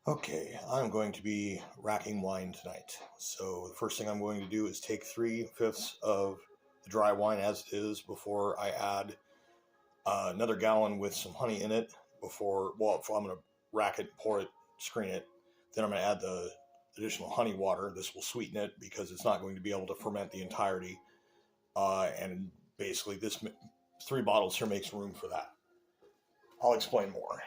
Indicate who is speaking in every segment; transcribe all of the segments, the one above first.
Speaker 1: Okay, I'm going to be racking wine tonight. So the first thing I'm going to do is take 3/5 of the dry wine as it is before I add another gallon with some honey in it before I'm going to rack it, pour it, screen it. Then I'm going to add the additional honey water. This will sweeten it because it's not going to be able to ferment the entirety. And basically this 3 bottles here makes room for that. I'll explain more.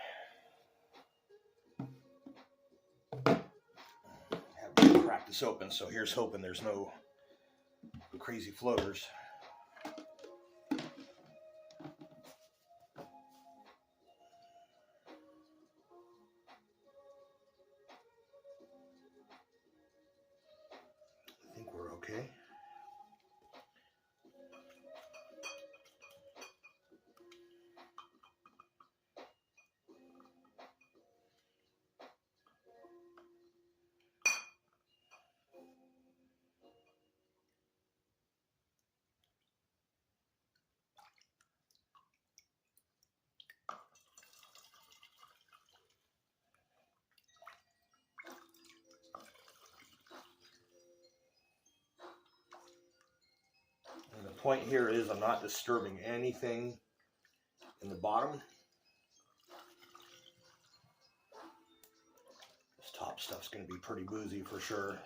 Speaker 1: Crack this open, so here's hoping there's no crazy floaters. I think we're okay. And the point here is I'm not disturbing anything in the bottom. This top stuff's going to be pretty boozy for sure.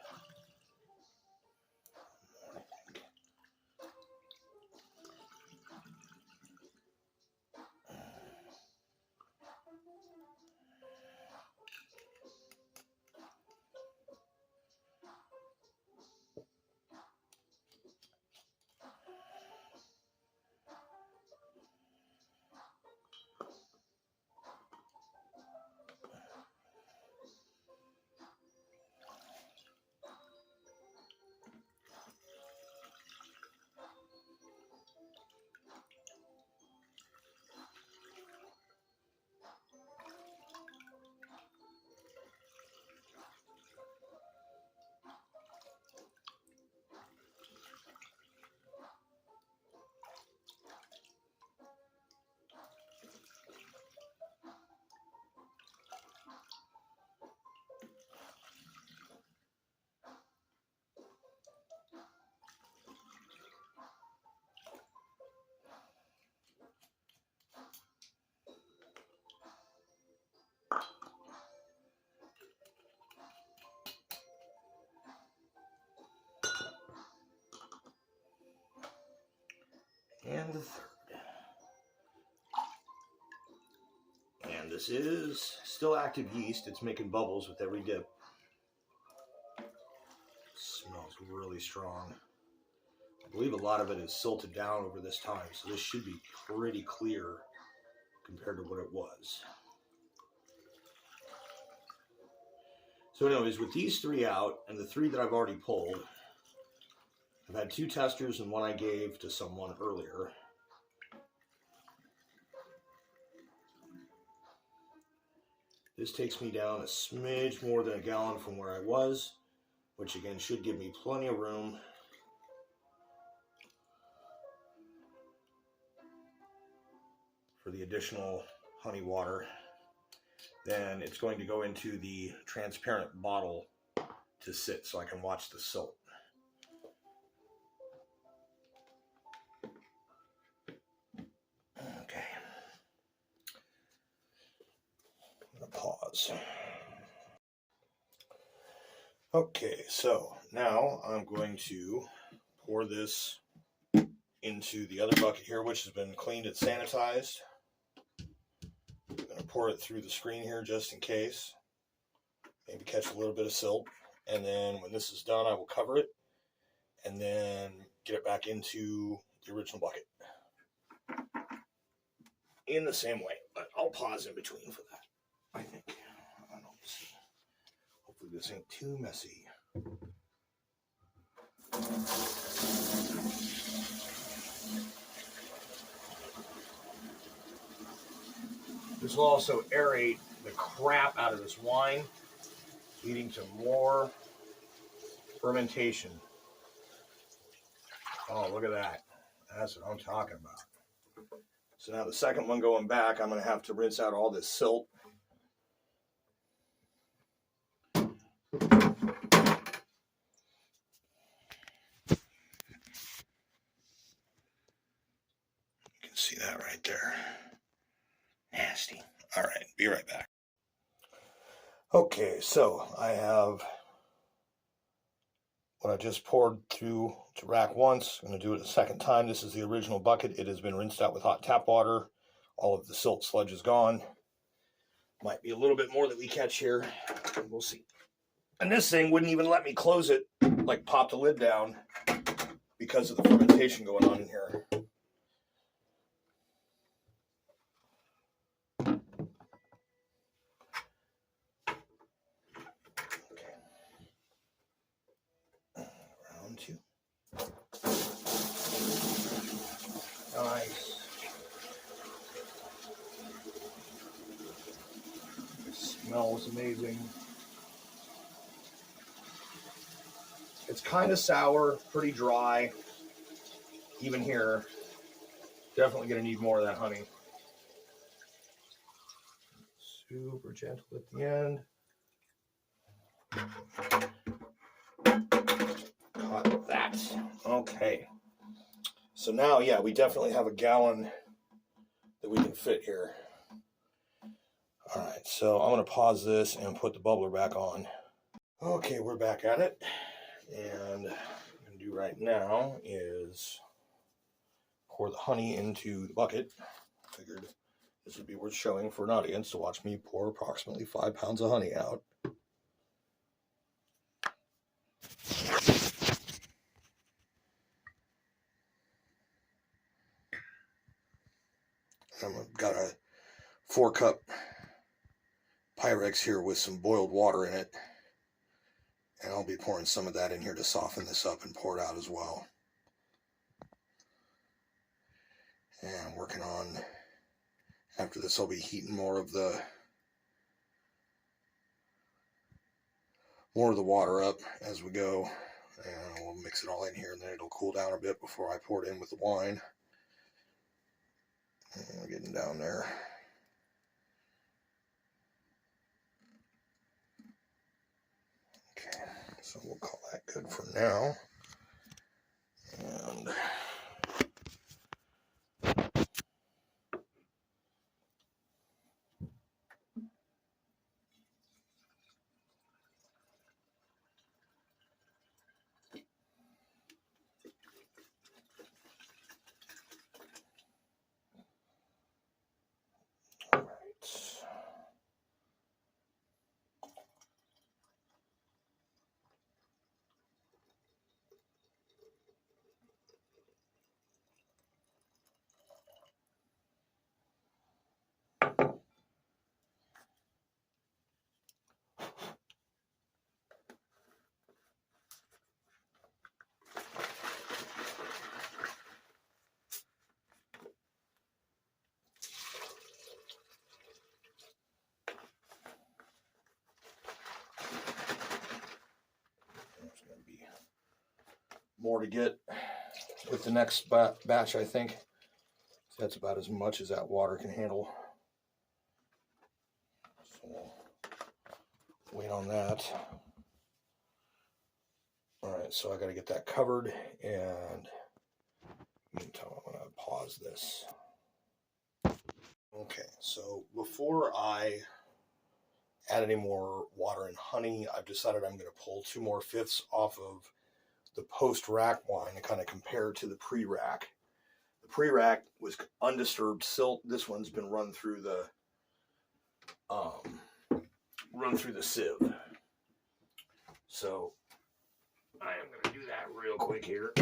Speaker 1: And the third. And this is still active yeast. It's making bubbles with every dip. Smells really strong. I believe a lot of it is silted down over this time, so this should be pretty clear compared to what it was. So anyways, with these 3 out and the 3 that I've already pulled, I've had 2 testers and one I gave to someone earlier. This takes me down a smidge more than a gallon from where I was, which again should give me plenty of room for the additional honey water. Then it's going to go into the transparent bottle to sit so I can watch the silt. Okay. I'm going to pause. Okay, so now I'm going to pour this into the other bucket here, which has been cleaned and sanitized. I'm going to pour it through the screen here just in case. Maybe catch a little bit of silt. And then when this is done, I will cover it and then get it back into the original bucket in the same way. But I'll pause in between for that, I think. I don't know. Hopefully this ain't too messy. This will also aerate the crap out of this wine, leading to more fermentation. Oh, look at that. That's what I'm talking about. So now the second one going back, I'm going to have to rinse out all this silt. You can see that right there. Nasty. All right, be right back. Okay, so I have what I just poured through to rack once. I'm going to do it a second time. This is the original bucket. It has been rinsed out with hot tap water. All of the silt sludge is gone. Might be a little bit more that we catch here. We'll see. And this thing wouldn't even let me close it, like pop the lid down, because of the fermentation going on in here. Okay. Round two. Nice. It smells amazing. It's kind of sour, pretty dry. Even here, definitely going to need more of that honey. Super gentle at the end. Caught that. Okay. So now, yeah, we definitely have a gallon that we can fit here. All right, so I'm going to pause this and put the bubbler back on. Okay, we're back at it. And what I'm going to do right now is pour the honey into the bucket. Figured this would be worth showing for an audience to watch me pour approximately 5 pounds of honey out. I've got a 4-cup Pyrex here with some boiled water in it. And I'll be pouring some of that in here to soften this up and pour it out as well. And I'm working on, after this I'll be heating more of the water up as we go. And we'll mix it all in here and then it'll cool down a bit before I pour it in with the wine. And we're getting down there. Okay, so we'll call that good for now. And all right. There's going to be more to get with the next batch, I think. That's about as much as that water can handle. So wait on that. All right, so I got to get that covered, and meantime, I'm going to pause this. Okay, so before I add any more water and honey, I've decided I'm going to pull 2 more fifths off of the post-rack wine to kind of compare to the pre-rack. The pre-rack was undisturbed silt. This one's been run through the sieve. So I am going to do that real quick here.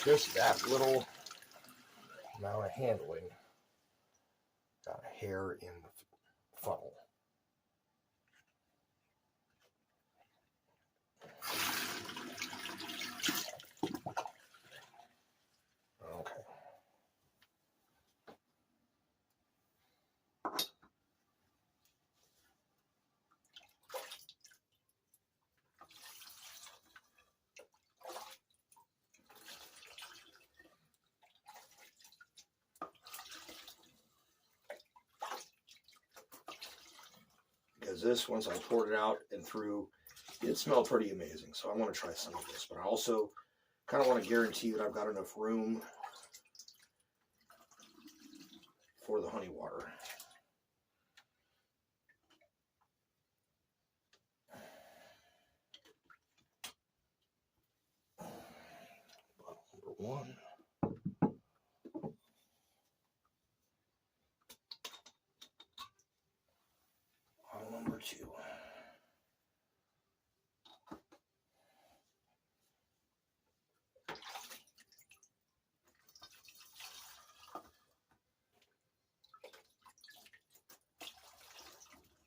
Speaker 1: Just that little amount of handling. Got a hair in the funnel. Okay. Because this, once I poured it out and through, it smelled pretty amazing. So I want to try some of this, but I also kind of want to guarantee that I've got enough room for the honey water. Bottle number 1. Bottle number 2.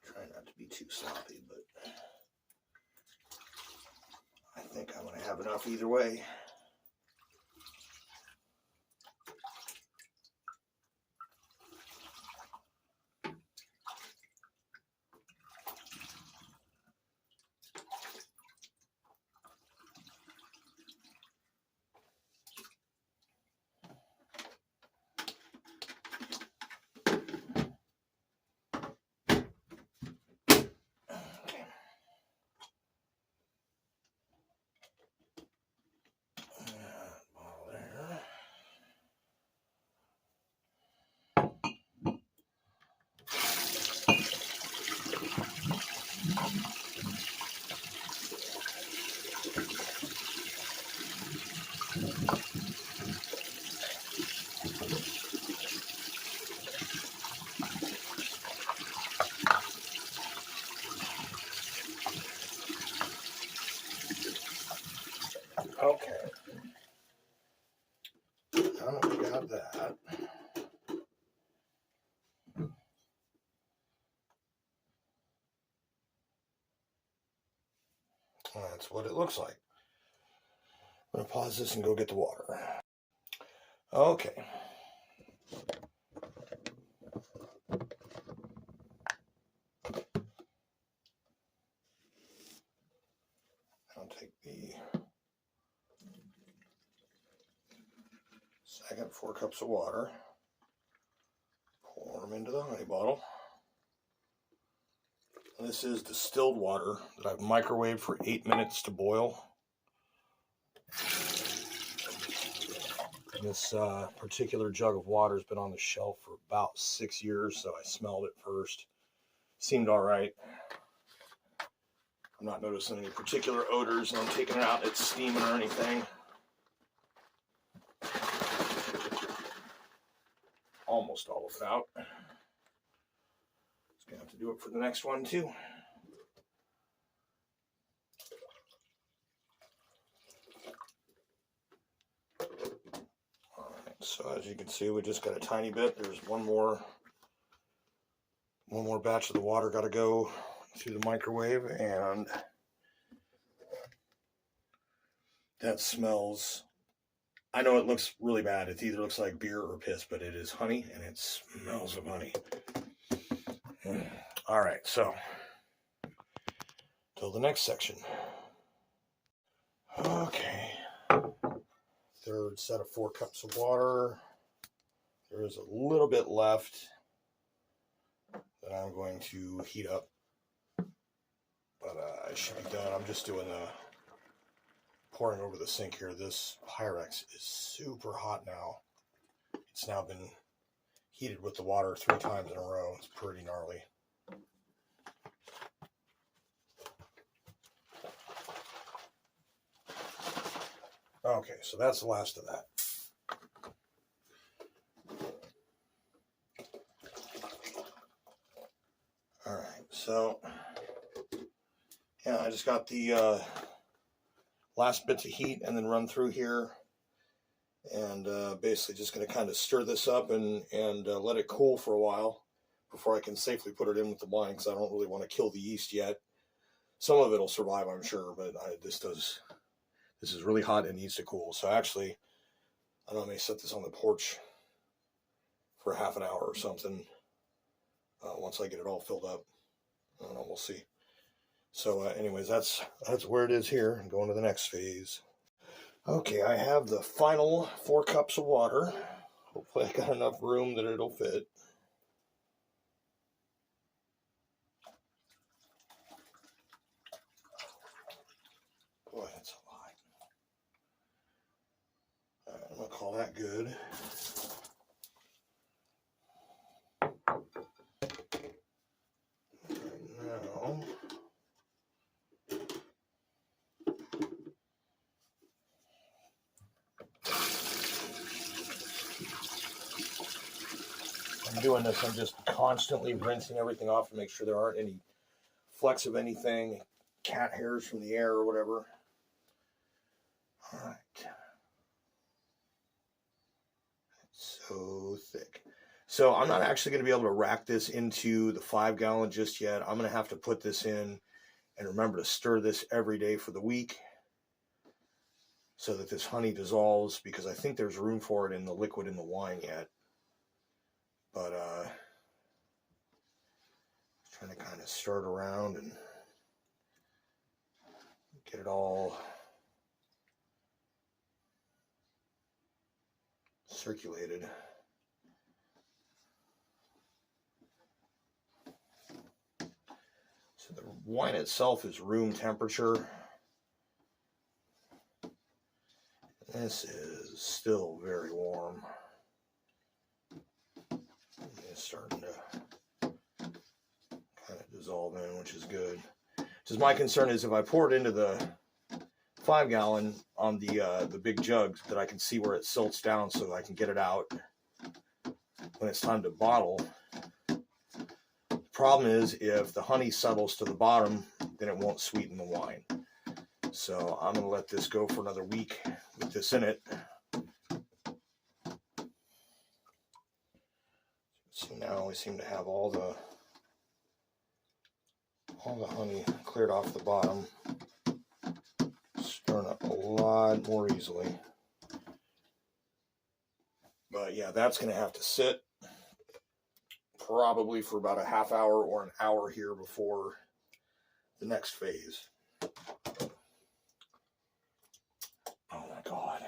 Speaker 1: Try not to be too sloppy, but I think I'm going to have enough either way. Okay. Now that we got that, that's what it looks like. I'm going to pause this and go get the water. Okay. I'll take the second 4 cups of water, pour them into the honey bottle. This is distilled water that I've microwaved for 8 minutes to boil. This particular jug of water has been on the shelf for about 6 years, so I smelled it first. Seemed all right. I'm not noticing any particular odors, and I'm taking it out. It's steaming or anything. Almost all of it out. Just gonna have to do it for the next one too. All right, so as you can see, we just got a tiny bit. There's one more batch of the water got to go through the microwave, and that smells, I know it looks really bad. It either looks like beer or piss, but it is honey, and it smells of honey. All right, so till the next section. Okay, third set of 4 cups of water. There is a little bit left that I'm going to heat up, but I should be done. I'm just doing the pouring over the sink here. This Pyrex is super hot now. It's now been heated with the water 3 times in a row. It's pretty gnarly. Okay, so that's the last of that. All right, so yeah, I just got the last bit to heat and then run through here. And basically just going to kind of stir this up and let it cool for a while before I can safely put it in with the wine, because I don't really want to kill the yeast yet. Some of it will survive, I'm sure, but this is really hot and needs to cool. So actually, I don't know, I may set this on the porch for half an hour or something once I get it all filled up. I don't know, we'll see. So anyways, that's where it is here. I'm going to the next phase. Okay, I have the final 4 cups of water. Hopefully I got enough room that it'll fit. Boy, that's a lot. I'm going to call that good. Now, I'm doing this, I'm just constantly rinsing everything off to make sure there aren't any flecks of anything, cat hairs from the air or whatever. All right. It's so thick. So I'm not actually going to be able to rack this into the 5 gallon just yet. I'm going to have to put this in and remember to stir this every day for the week so that this honey dissolves, because I think there's room for it in the liquid in the wine yet. But trying to kind of stir it around and get it all circulated. So the wine itself is room temperature. This is still very warm. It's starting to kind of dissolve in, which is good. Just my concern is if I pour it into the 5 gallon on the big jug, that I can see where it silts down so I can get it out when it's time to bottle. The problem is if the honey settles to the bottom, then it won't sweeten the wine. So I'm going to let this go for another week with this in it. So now we seem to have all the honey cleared off the bottom, stirring up a lot more easily. But yeah, that's going to have to sit probably for about a half hour or an hour here before the next phase. Oh my God.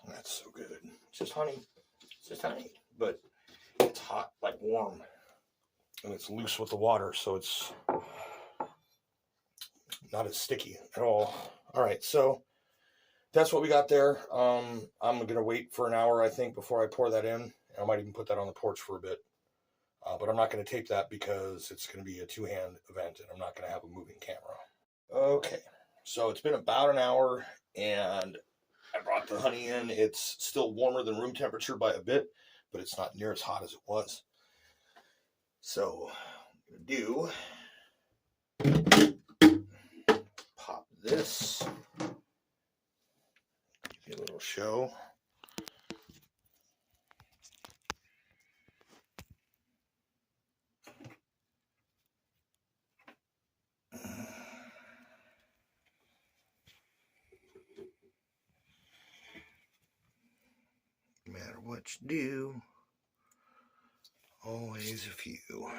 Speaker 1: That's so good. It's just honey. It's just honey. But it's hot, like warm. And it's loose with the water, so it's not as sticky at all. All right, so that's what we got there. I'm going to wait for an hour, I think, before I pour that in. I might even put that on the porch for a bit. But I'm not going to tape that because it's going to be a 2-hand event, and I'm not going to have a moving camera. Okay, so it's been about an hour, and I brought the honey in. It's still warmer than room temperature by a bit, but it's not near as hot as it was. So I'm going to pop this, give you a little show. No matter what you do, always a few.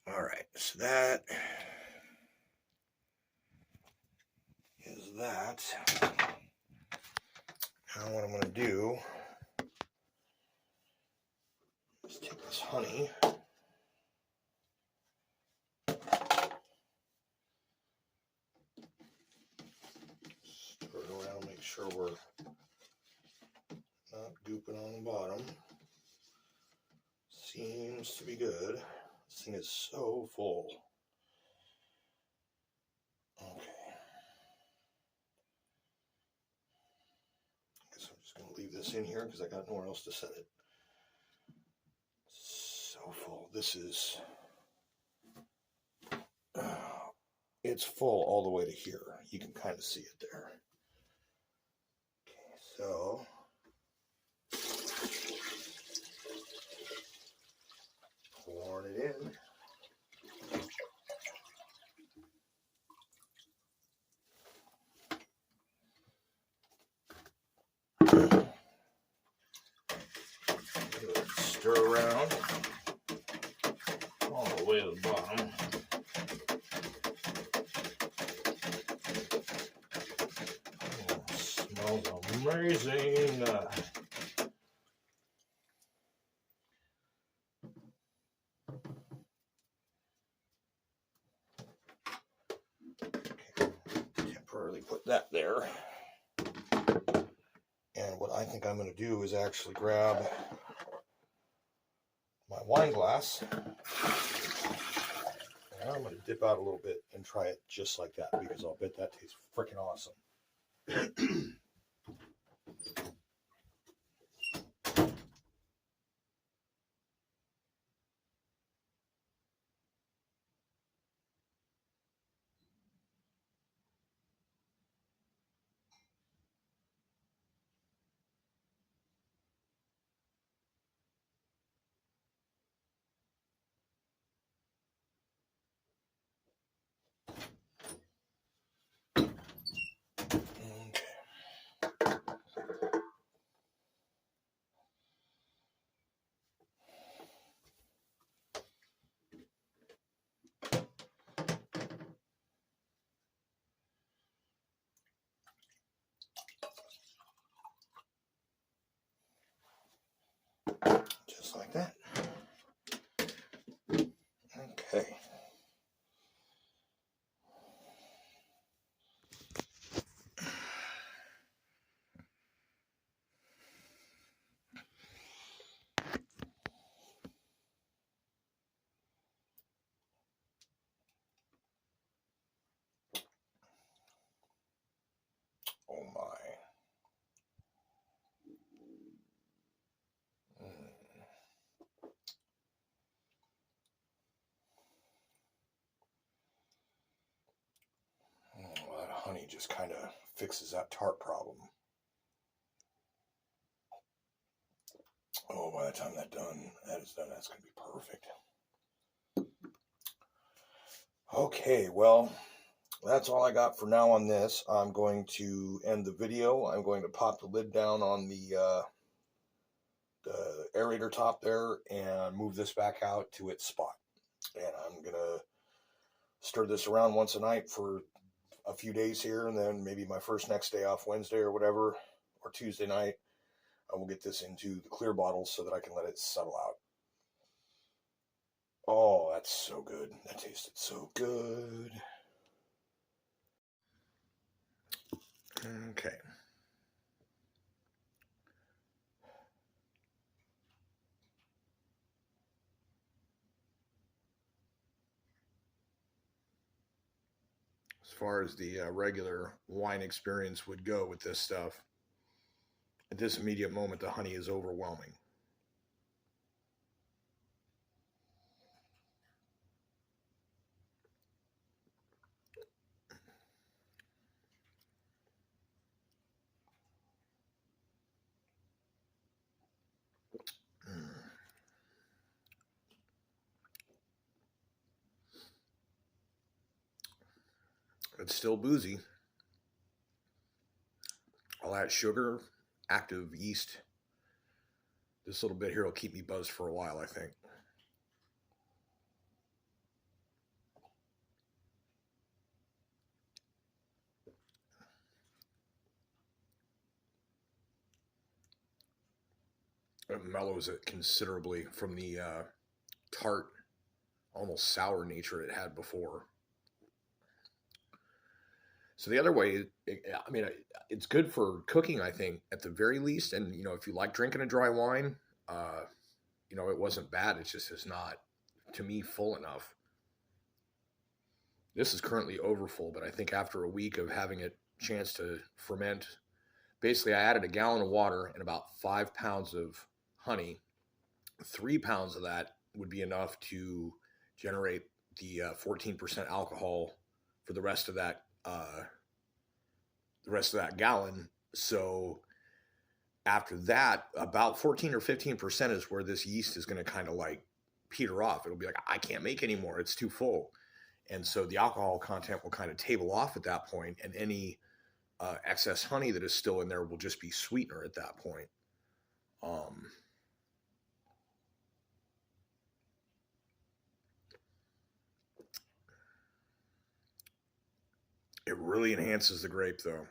Speaker 1: All right, so that is that. Now what I'm going to do is take this honey, stir it around, make sure we're not gooping on the bottom. Seems to be good. This thing is so full. Okay. Guess I'm just going to leave this in here because I got nowhere else to set it. so full. This is, it's full all the way to here. You can kind of see it there. Okay, so pouring it in. Stir around all the way to the bottom. Oh, smells amazing. Temporarily put that there. And what I think I'm going to do is actually grab my wine glass, and I'm going to dip out a little bit and try it just like that, because I'll bet that tastes freaking awesome. Just like that. Okay. Oh my. Well, that honey just kind of fixes that tart problem. Oh, by the time that is done, that's going to be perfect. Okay, well, that's all I got for now on this. I'm going to end the video. I'm going to pop the lid down on the aerator top there and move this back out to its spot. And I'm going to stir this around once a night for a few days here, and then maybe my next day off, Wednesday or whatever, or Tuesday night, I will get this into the clear bottles so that I can let it settle out. Oh, that's so good. That tasted so good. Okay. As far as the regular wine experience would go with this stuff, at this immediate moment, the honey is overwhelming. It's still boozy. All that sugar, active yeast. This little bit here will keep me buzzed for a while, I think. It mellows it considerably from the tart, almost sour nature it had before. So the other way, I mean, it's good for cooking, I think, at the very least. And, if you like drinking a dry wine, it wasn't bad. It's just, it's not, to me, full enough. This is currently overfull, but I think after a week of having it chance to ferment, basically I added a gallon of water and about 5 pounds of honey. 3 pounds of that would be enough to generate the 14% alcohol for the rest of that gallon. So after that, about 14 or 15% is where this yeast is going to kind of like peter off. It'll be like, I can't make anymore. It's too full. And so the alcohol content will kind of table off at that point, and any excess honey that is still in there will just be sweetener at that point. It really enhances the grape, though.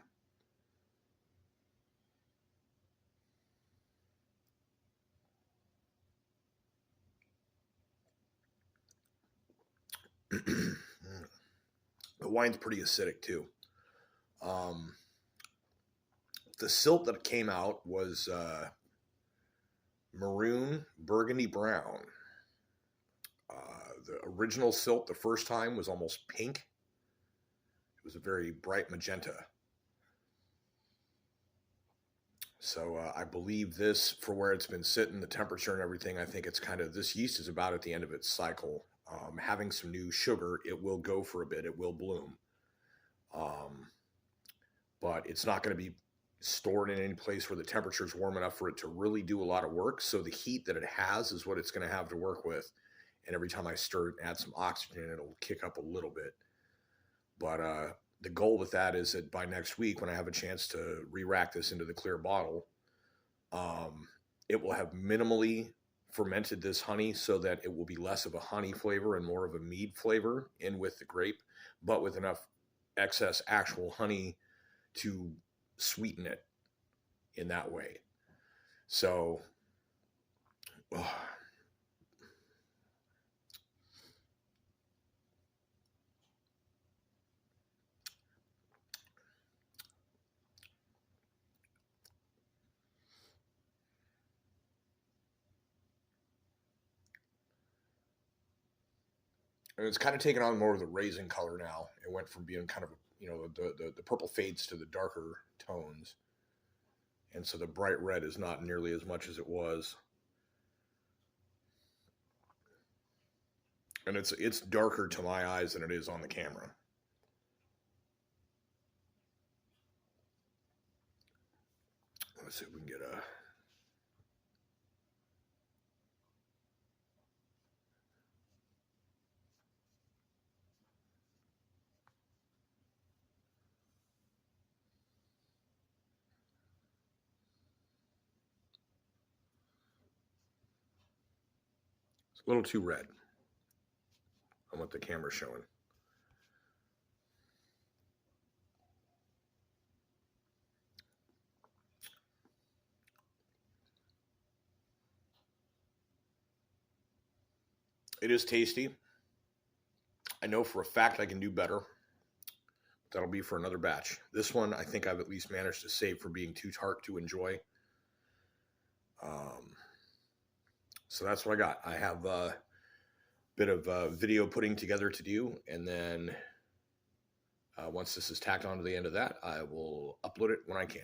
Speaker 1: The wine's pretty acidic too. The silt that came out was maroon burgundy brown. The original silt the first time was almost pink. It was a very bright magenta. So I believe this, for where it's been sitting, the temperature and everything, I think it's kind of, this yeast is about at the end of its cycle. Having some new sugar, it will go for a bit, it will bloom. But it's not going to be stored in any place where the temperature is warm enough for it to really do a lot of work. So the heat that it has is what it's going to have to work with. And every time I stir it and add some oxygen, it'll kick up a little bit. But the goal with that is that by next week, when I have a chance to re-rack this into the clear bottle, it will have minimally fermented this honey so that it will be less of a honey flavor and more of a mead flavor in with the grape, but with enough excess actual honey to sweeten it in that way. So and it's kind of taken on more of the raisin color now. It went from being kind of, the purple fades to the darker tones. And so the bright red is not nearly as much as it was. And it's darker to my eyes than it is on the camera. Let's see if we can get a... It's a little too red on what the camera's showing. It is tasty. I know for a fact I can do better. That'll be for another batch. This one, I think I've at least managed to save from being too tart to enjoy. So that's what I got. I have a bit of video putting together to do, and then once this is tacked on to the end of that, I will upload it when I can.